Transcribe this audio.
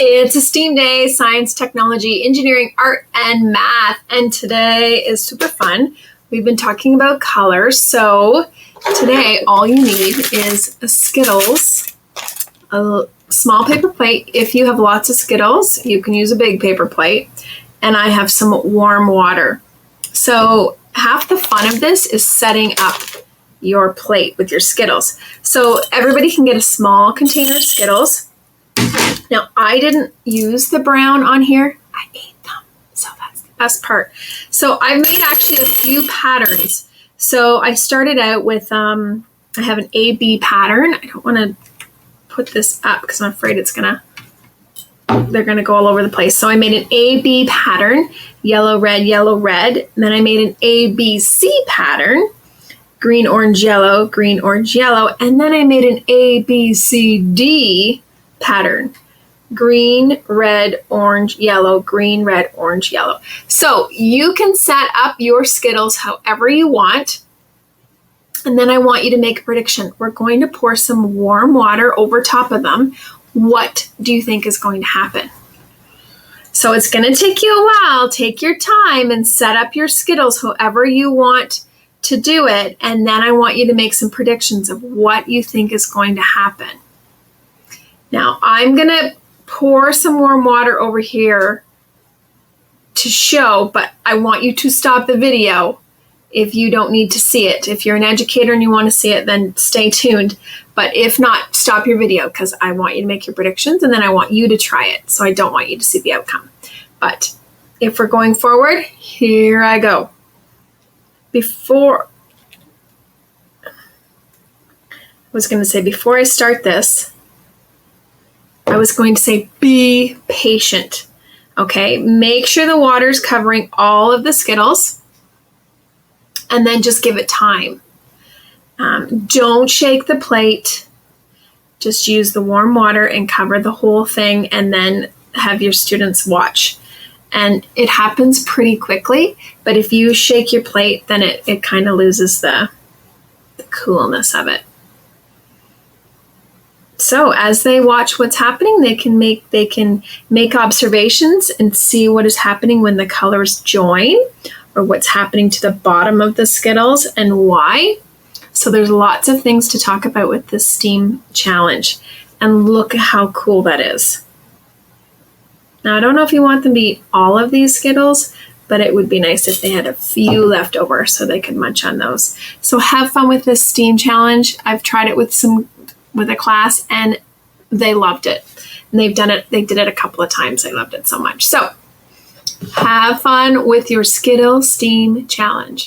It's a STEAM day, science, technology, engineering, art, and math. And today is super fun. We've been talking about colors. So today, all you need is a Skittles, a small paper plate. If you have lots of Skittles, you can use a big paper plate. And I have some warm water. So half the fun of this is setting up your plate with your Skittles. So everybody can get a small container of Skittles. Now, I didn't use the brown on here. I ate them. So that's the best part. So I made actually a few patterns. So I started out with, I have an A-B pattern. I don't want to put this up because I'm afraid they're going to go all over the place. So I made an A-B pattern, yellow, red, yellow, red. And then I made an A-B-C pattern, green, orange, yellow, green, orange, yellow. And then I made an A-B-C-D pattern. Green, red, orange, yellow, green, red, orange, yellow. So you can set up your Skittles however you want. And then I want you to make a prediction. We're going to pour some warm water over top of them. What do you think is going to happen? So it's going to take you a while. Take your time and set up your Skittles however you want to do it. And then I want you to make some predictions of what you think is going to happen. Now, I'm going to pour some warm water over here to show, but I want you to stop the video if you don't need to see it. If you're an educator and you want to see it, then stay tuned. But if not, stop your video because I want you to make your predictions and then I want you to try it. So I don't want you to see the outcome. But if we're going forward, here I go. Before I start this, I was going to say, be patient, okay? Make sure the water's covering all of the Skittles, and then just give it time. Don't shake the plate. Just use the warm water and cover the whole thing, and then have your students watch. And it happens pretty quickly, but if you shake your plate, then it kind of loses the coolness of it. So as they watch what's happening, they can make observations and see what is happening when the colors join, or what's happening to the bottom of the Skittles and why. So there's lots of things to talk about with this STEAM challenge. And look at how cool that is. Now, I don't know if you want them to eat all of these Skittles, but it would be nice if they had a few left over so they could munch on those. So have fun with this STEAM challenge. I've tried it with a class and they loved it. And they did it a couple of times. They loved it so much. So have fun with your Skittle STEAM challenge.